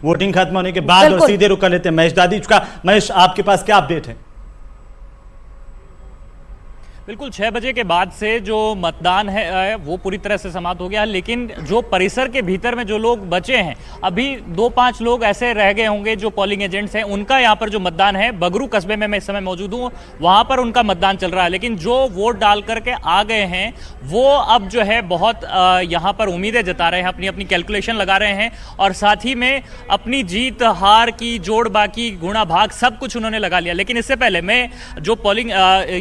Voting खत्म होने के बाद, और सीधे रुक कर लेते हैं महेश दादी का। महेश, आपके पास क्या अपडेट है? बिल्कुल 6 बजे के बाद से जो मतदान है वो पूरी तरह से समाप्त हो गया है, लेकिन जो परिसर के भीतर में जो लोग बचे हैं, अभी 2-5 लोग ऐसे रह गए होंगे जो पोलिंग एजेंट्स हैं, उनका यहाँ पर जो मतदान है, बगरू कस्बे में मैं इस समय मौजूद हूँ, वहाँ पर उनका मतदान चल रहा है। लेकिन जो वोट डाल करके आ गए हैं वो अब जो है बहुत यहाँ पर उम्मीदें जता रहे हैं, अपनी अपनी कैलकुलेशन लगा रहे हैं, और साथ ही में अपनी जीत हार की जोड़ बाकी गुणा भाग सब कुछ उन्होंने लगा लिया। लेकिन इससे पहले मैं जो पोलिंग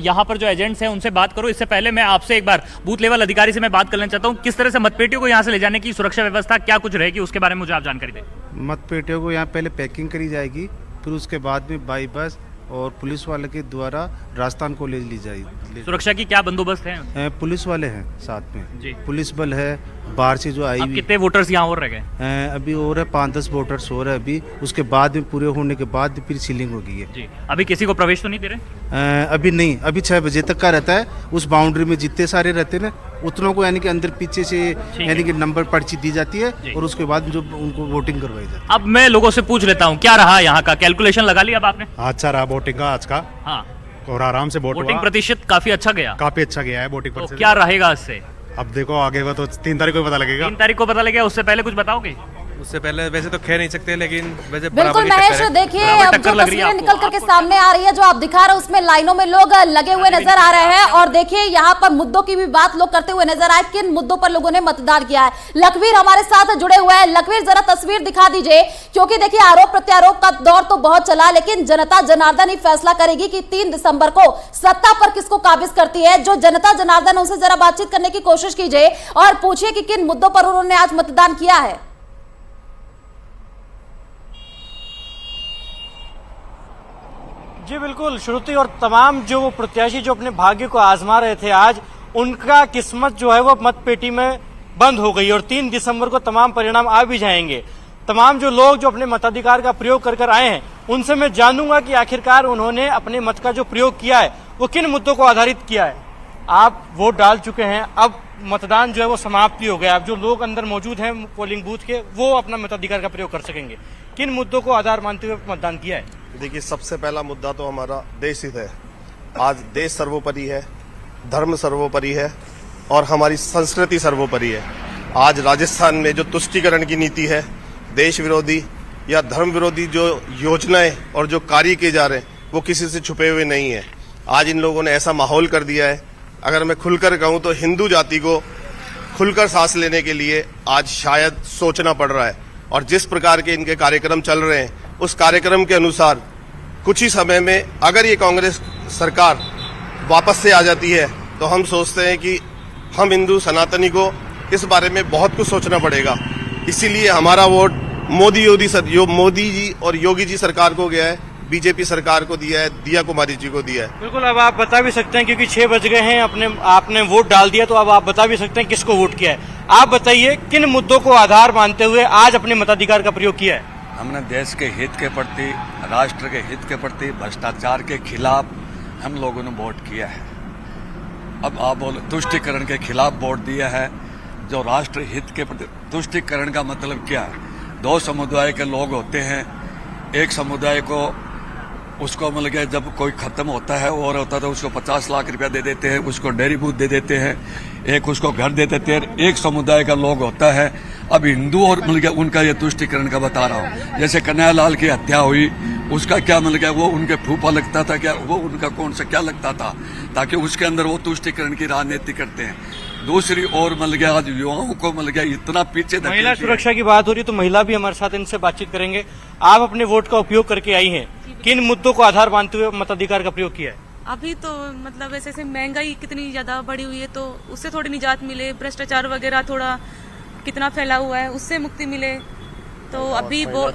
यहाँ पर जो एजेंट्स हैं उनसे बात करूं, इससे पहले मैं आपसे एक बार बूथ लेवल अधिकारी से मैं बात करना चाहता हूं, किस तरह से मतपेटियों को यहां से ले जाने की सुरक्षा व्यवस्था क्या कुछ रहेगी, उसके बारे में मुझे आप जानकारी दें। मतपेटियों को यहां पहले पैकिंग करी जाएगी, फिर उसके बाद में बाई बस और पुलिस वाले के द्वारा राजस्थान कॉलेज ली जाएगी। सुरक्षा की क्या बंदोबस्त है? पुलिस वाले हैं साथ में जी, पुलिस बल है, बाहर से जो आई हुई। कितने वोटर्स यहाँ और रह गए? अभी और है 5-10 वोटर्स और है अभी, उसके बाद में पूरे होने के बाद फिर सीलिंग हो गई है। जी, अभी किसी को प्रवेश तो नहीं दे रहे? अभी नहीं, अभी 6 बजे तक का रहता है। उस बाउंड्री में जितने सारे रहते हैं ना, उतनों को यानी कि अंदर पीछे से यानी कि नंबर पर्ची दी जाती है, और उसके बाद जो उनको वोटिंग करवाई जाती है। अब मैं लोगों से पूछ लेता हूँ, क्या रहा यहाँ का, कैलकुलेशन लगा लिया अब आपने? अच्छा रहा वोटिंग का आज का। हाँ, और आराम से वोटिंग प्रतिशत काफी अच्छा गया। काफी अच्छा गया है वोटिंग तो प्रतिशत। क्या रहेगा इससे? अब देखो आगे का तो 3 तारीख को पता लगेगा। 3 तारीख को पता लगेगा, उससे पहले कुछ बताओगे? उससे पहले वैसे तो कह नहीं सकते, लेकिन वैसे बिल्कुल महेश, देखिए अब जो तस्वीरें निकल करके सामने आ रही है, जो आप दिखा रहे हो उसमें लाइनों में लोग लगे हुए नजर आ रहे हैं, और देखिए यहाँ पर मुद्दों की भी बात लोग करते हुए नजर आए, किन मुद्दों पर लोगों ने मतदान किया है। लखवीर हमारे साथ जुड़े हुए हैं। लखवीर, जरा तस्वीर दिखा दीजिए, क्योंकि देखिए आरोप प्रत्यारोप का दौर तो बहुत चला, लेकिन जनता जनार्दन ही फैसला करेगी कि 3 दिसंबर को सत्ता पर किसको काबिज करती है। जो जनता जनार्दन, उनसे जरा बातचीत करने की कोशिश कीजिए और पूछिए कि किन मुद्दों पर उन्होंने आज मतदान किया है। जी बिल्कुल श्रुति, और तमाम जो वो प्रत्याशी जो अपने भाग्य को आजमा रहे थे आज, उनका किस्मत जो है वो मतपेटी में बंद हो गई, और 3 दिसंबर को तमाम परिणाम आ भी जाएंगे। तमाम जो लोग जो अपने मताधिकार का प्रयोग कर कर आए हैं, उनसे मैं जानूंगा कि आखिरकार उन्होंने अपने मत का जो प्रयोग किया है वो किन मुद्दों को आधारित किया है। आप वोट डाल चुके हैं, अब मतदान जो है वो समाप्ति हो गया। अब जो लोग अंदर मौजूद हैं पोलिंग बूथ के, वो अपना मताधिकार का प्रयोग कर सकेंगे। किन मुद्दों को आधार मानते हुए मतदान किया है? देखिए, सबसे पहला मुद्दा तो हमारा देश हित है। आज देश सर्वोपरि है, धर्म सर्वोपरि है, और हमारी संस्कृति सर्वोपरि है। आज राजस्थान में जो तुष्टीकरण की नीति है, देश विरोधी या धर्म विरोधी जो योजनाएं और जो कार्य किए जा रहे हैं, वो किसी से छुपे हुए नहीं है। आज इन लोगों ने ऐसा माहौल कर दिया है, अगर मैं खुलकर कहूं तो हिंदू जाति को खुलकर सांस लेने के लिए आज शायद सोचना पड़ रहा है। और जिस प्रकार के इनके कार्यक्रम चल रहे हैं, उस कार्यक्रम के अनुसार कुछ ही समय में अगर ये कांग्रेस सरकार वापस से आ जाती है, तो हम सोचते हैं कि हम हिंदू सनातनी को इस बारे में बहुत कुछ सोचना पड़ेगा। इसीलिए हमारा वोट मोदी जी और योगी जी सरकार को गया है, बीजेपी सरकार को दिया है, दिया कुमारी जी को दिया है। बिल्कुल, अब आप बता भी सकते हैं, क्योंकि 6 बज गए हैं, आपने वोट डाल दिया, तो अब आप बता भी सकते हैं किसको वोट किया है। आप बताइए, किन मुद्दों को आधार मानते हुए आज अपने मताधिकार का प्रयोग किया है? हमने देश के हित के प्रति, राष्ट्र के हित के प्रति, भ्रष्टाचार के खिलाफ हम लोगों ने वोट किया है। अब आप बोलो, तुष्टीकरण के खिलाफ वोट दिया है। जो राष्ट्र हित के प्रति, तुष्टीकरण का मतलब क्या है? 2 समुदाय के लोग होते हैं, एक समुदाय को उसको मतलब कि जब कोई खत्म होता है और होता है तो उसको 50 लाख रुपया दे देते हैं, उसको डेयरी बूथ दे देते हैं, एक उसको घर दे देते हैं। एक समुदाय का लोग होता है। अब हिंदू और मतलब उनका ये तुष्टीकरण का बता रहा हूँ। जैसे कन्हैयालाल की हत्या हुई, उसका क्या मतलब वो उनके फूफा लगता था क्या, वो उनका कौन सा क्या लगता था, ताकि उसके अंदर वो तुष्टीकरण की राजनीति करते हैं। दूसरी ओर मतलब आज युवाओं को मतलब इतना पीछे महिला सुरक्षा की बात हो रही है, तो महिला भी हमारे साथ, इनसे बातचीत करेंगे। आप अपने वोट का उपयोग करके आई हैं, किन मुद्दों को आधार मानते हुए मताधिकार का प्रयोग किया है? अभी तो मतलब ऐसे महंगाई कितनी ज्यादा बढ़ी हुई है, तो उससे थोड़ी निजात मिले, भ्रष्टाचार वगैरह थोड़ा कितना फैला हुआ है, उससे मुक्ति मिले। तो अभी वो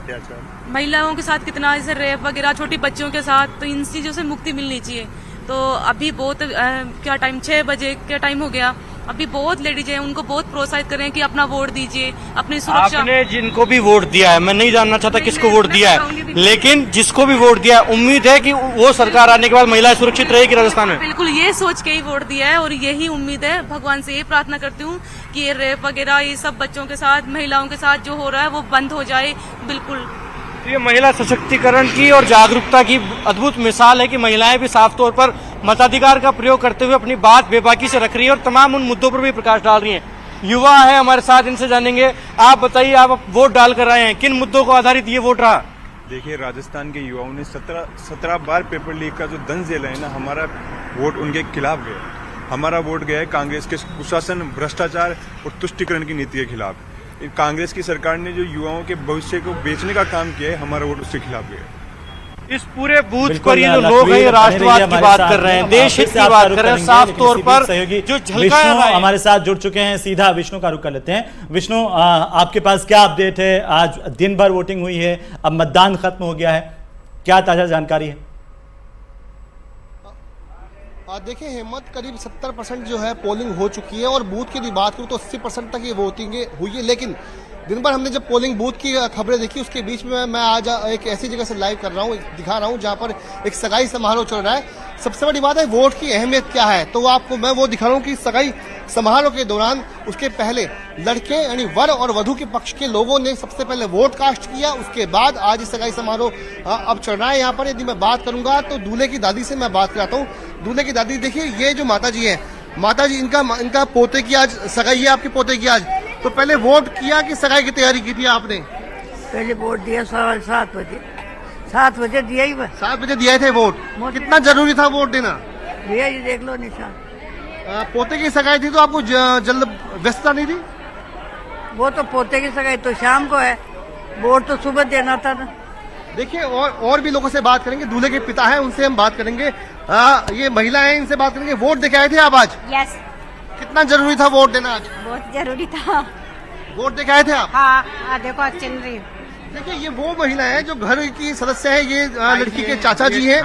महिलाओं के साथ कितना ऐसे रेप वगैरह, छोटी बच्चियों के साथ, तो इन चीजों से मुक्ति मिलनी चाहिए। तो अभी बहुत क्या टाइम 6 बजे क्या टाइम हो गया, अभी बहुत लेडीज हैं, उनको बहुत प्रोत्साहित करें कि अपना वोट दीजिए, अपनी सुरक्षा। आपने जिनको भी वोट दिया है, मैं नहीं जानना चाहता किसको वोट दिया है, लेकिन जिसको भी वोट दिया है, उम्मीद है कि वो सरकार आने के बाद महिलाएं सुरक्षित रहेगी राजस्थान में। बिल्कुल, ये सोच के ही वोट दिया है, और यही उम्मीद है। भगवान से ये प्रार्थना करती हूँ कि ये रेप वगैरह ये सब बच्चों के साथ, महिलाओं के साथ जो हो रहा है वो बंद हो जाए बिल्कुल। ये महिला सशक्तिकरण की और जागरूकता की अद्भुत मिसाल है कि महिलाएं भी साफ तौर पर मताधिकार का प्रयोग करते हुए अपनी बात बेबाकी से रख रही है और तमाम उन मुद्दों पर भी प्रकाश डाल रही हैं। युवा है हमारे साथ, इनसे जानेंगे। आप बताइए, आप वोट डाल कर आए हैं, किन मुद्दों को आधारित ये वोट रहा? देखिए, राजस्थान के युवाओं ने 17 बार पेपर लीक का जो दंश झेला है ना, हमारा वोट उनके खिलाफ गया। हमारा वोट गया है कांग्रेस के कुशासन, भ्रष्टाचार और तुष्टिकरण की नीति के खिलाफ। कांग्रेस की सरकार ने जो युवाओं के भविष्य को बेचने का काम किया है, हमारा वोट उसके खिलाफ गया। इस पूरे बूथ पर ये जो लोग हैं राष्ट्रवाद की बात कर रहे हैं, देश हित की बात कर रहे हैं, साफ तौर पर जो झलकाया विष्णु हमारे साथ जुड़ चुके हैं। सीधा विष्णु का रुख कर लेते हैं। विष्णु, आपके पास क्या अपडेट है? आज दिन भर वोटिंग हुई है, अब मतदान खत्म हो गया है, क्या ताजा जानकारी है? देखिए हेमंत, करीब 70% जो है पोलिंग हो चुकी है और बूथ की यदि बात करूँ तो 80% तक ये वोटिंग हुई है। लेकिन दिन भर हमने जब पोलिंग बूथ की खबरें देखी, उसके बीच में मैं आज एक ऐसी जगह से लाइव कर रहा हूँ, दिखा रहा हूँ जहाँ पर एक सगाई समारोह चल रहा है। सबसे बड़ी बात है वोट की अहमियत क्या है, तो आपको मैं वो दिखा रहा हूँ कि सगाई समारोह के दौरान उसके पहले लड़के यानी वर और वधू के पक्ष के लोगों ने सबसे पहले वोट कास्ट किया, उसके बाद आज सगाई समारोह अब चल रहा है। यहाँ पर यदि मैं बात करूंगा तो दूल्हे की दादी से मैं बात कराता हूँ। दूल्हे की दादी, देखिए ये जो माता जी है, माता जी इनका पोते की आज सगाई है, आपके पोते की आज। तो पहले वोट किया कि सगाई की तैयारी की थी आपने? पहले वोट दिया 7 बजे। 7 बजे दिया ही बस। 7 बजे दिए थे वोट। कितना जरूरी था वोट देना? भैया ये देख लो निशान। पोते की सगाई थी तो आपको जल्द व्यस्तता नहीं थी? वो तो पोते की सगाई तो शाम को है, वोट तो सुबह देना था ना। देखिए और भी लोगों से बात करेंगे, दूल्हे के पिता हैं उनसे हम बात करेंगे, ये महिला है इनसे बात करेंगे। वोट देके आए थे आप आज? यस। कितना जरूरी था वोट देना आज? बहुत जरूरी था। वोट देके आए थे आप? हाँ, देखो आज चल रही। देखिए ये वो महिला है जो घर की सदस्य है, ये लड़की के चाचा जी हैं,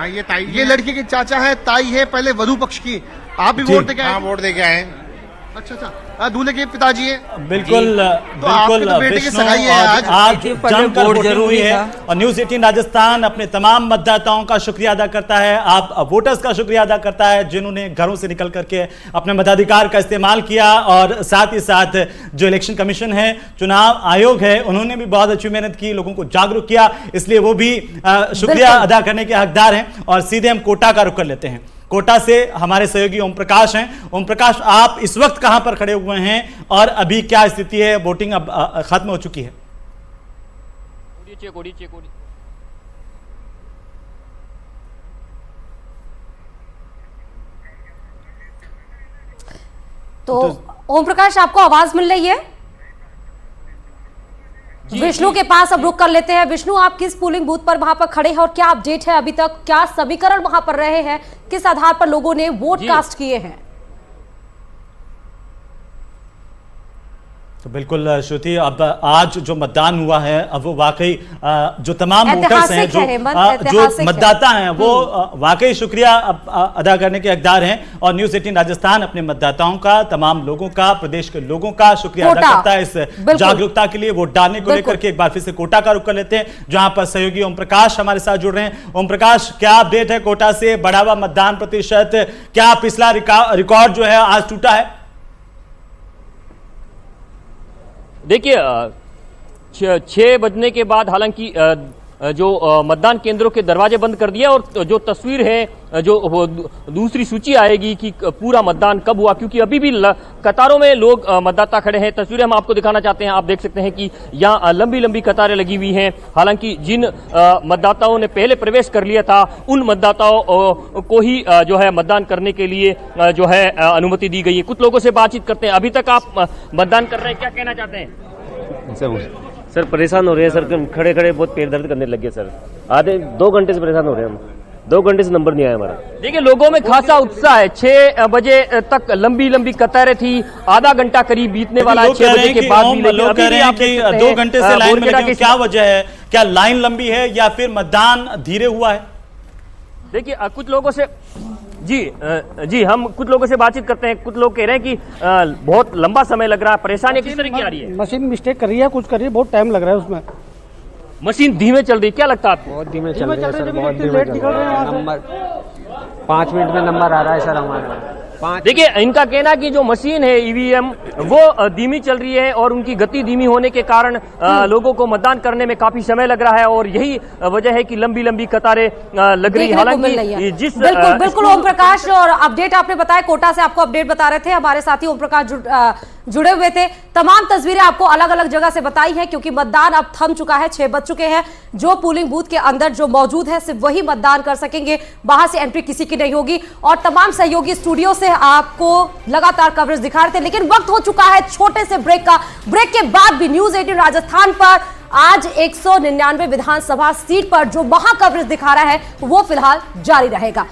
ये लड़की के चाचा है, ताई है पहले वधू पक्ष की। आप भी वोट देके आए? वोट देके आए। अच्छा, दूल्हे के पिताजी है। बिल्कुल बिल्कुल विष्णु, आज जमकर वोटिंग हुई है और न्यूज़ 18 राजस्थान अपने तमाम मतदाताओं का शुक्रिया अदा करता है, आप वोटर्स का शुक्रिया अदा करता है जिन्होंने घरों से निकल करके अपने मताधिकार का इस्तेमाल किया। और साथ ही साथ जो इलेक्शन कमीशन है, चुनाव आयोग है, उन्होंने भी बहुत अच्छी मेहनत की, लोगों को जागरूक किया, इसलिए वो भी शुक्रिया अदा करने के हकदार हैं। और सीधे हम कोटा का रुख कर लेते हैं। कोटा से हमारे सहयोगी ओम प्रकाश हैं। ओम प्रकाश, आप इस वक्त कहां पर खड़े हुए हैं और अभी क्या स्थिति है? वोटिंग अब खत्म हो चुकी है। तो ओम प्रकाश, आपको आवाज मिल रही है? विष्णु के पास अब रुक कर लेते हैं। विष्णु, आप किस पोलिंग बूथ पर वहां पर खड़े हैं और क्या अपडेट है अभी तक? क्या समीकरण वहां पर रहे हैं? किस आधार पर लोगों ने वोट कास्ट किए हैं? तो बिल्कुल श्रुति, अब आज जो मतदान हुआ है, अब वो वाकई जो तमाम वोटर्स हैं, जो मतदाता हैं, वो वाकई शुक्रिया अदा करने के हकदार हैं। और न्यूज़ 18 राजस्थान अपने मतदाताओं का, तमाम लोगों का, प्रदेश के लोगों का शुक्रिया अदा करता है इस जागरूकता के लिए, वोट डालने को लेकर के। एक बार फिर से कोटा का रुख कर लेते हैं, जहां पर सहयोगी ओम प्रकाश हमारे साथ जुड़ रहे हैं। ओम प्रकाश, क्या अपडेट है कोटा से? बढ़ा हुआ मतदान प्रतिशत, क्या पिछला रिकॉर्ड जो है आज टूटा है? देखिए, 6 बजने के बाद हालांकि जो मतदान केंद्रों के दरवाजे बंद कर दिया, और जो तस्वीर है, जो दूसरी सूची आएगी कि पूरा मतदान कब हुआ, क्योंकि अभी भी कतारों में लोग मतदाता खड़े हैं। तस्वीरें हम आपको दिखाना चाहते हैं। आप देख सकते हैं कि यहाँ लंबी लंबी कतारें लगी हुई हैं। हालांकि जिन मतदाताओं ने पहले प्रवेश कर लिया था, उन मतदाताओं को ही जो है मतदान करने के लिए जो है अनुमति दी गई है। कुछ लोगों से बातचीत करते हैं। अभी तक आप मतदान कर रहे हैं, क्या कहना चाहते हैं? सर परेशान हो रहे हैं सर, खड़े खड़े बहुत पेट दर्द करने लगे सर। आधे 2 घंटे से परेशान हो रहे हैं हम, 2 घंटे से नंबर नहीं आया हमारा। देखिए, लोगों में खासा उत्साह है। 6 बजे तक लंबी लंबी कतारें थी, आधा घंटा करीब बीतने वाला है 6 बजे के बाद भी। लोग कह रहे हैं कि 2 घंटे से लाइन में लगे, क्या वजह है? क्या लाइन लंबी है या फिर मतदान धीरे हुआ है? देखिए, कुछ लोगों से जी हम कुछ लोगों से बातचीत करते हैं। कुछ लोग कह रहे हैं कि बहुत लंबा समय लग रहा है। परेशानी किस तरह की आ रही है? मशीन मिस्टेक कर रही है, कुछ कर रही है, बहुत टाइम लग रहा है उसमें। मशीन धीमे चल रही है, क्या लगता है आपको? बहुत धीमे चल रही है सर, बहुत धीमे चल रही है। नंबर 5 मिनट में नंबर आ रहा है सर हमारा। देखिए, इनका कहना कि जो मशीन है ईवीएम वो धीमी चल रही है और उनकी गति धीमी होने के कारण लोगों को मतदान करने में काफी समय लग रहा है और यही वजह है कि लंबी लंबी कतारें लग रही है। हालांकि जिस बिल्कुल ओम प्रकाश, और अपडेट आपने बताया, कोटा से आपको अपडेट बता रहे थे हमारे साथी ओम प्रकाश जुड़े हुए थे। तमाम तस्वीरें आपको अलग अलग जगह से बताई है क्योंकि मतदान अब थम चुका है, 6 बज चुके हैं। जो पोलिंग बूथ के अंदर जो मौजूद है सिर्फ वही मतदान कर सकेंगे, बाहर से एंट्री किसी की नहीं होगी। और तमाम सहयोगी स्टूडियो से आपको लगातार कवरेज दिखा रहे थे, लेकिन वक्त हो चुका है छोटे से ब्रेक का। ब्रेक के बाद भी न्यूज 18 राजस्थान पर आज 199 विधानसभा सीट पर जो महा कवरेज दिखा रहा है वो फिलहाल जारी रहेगा।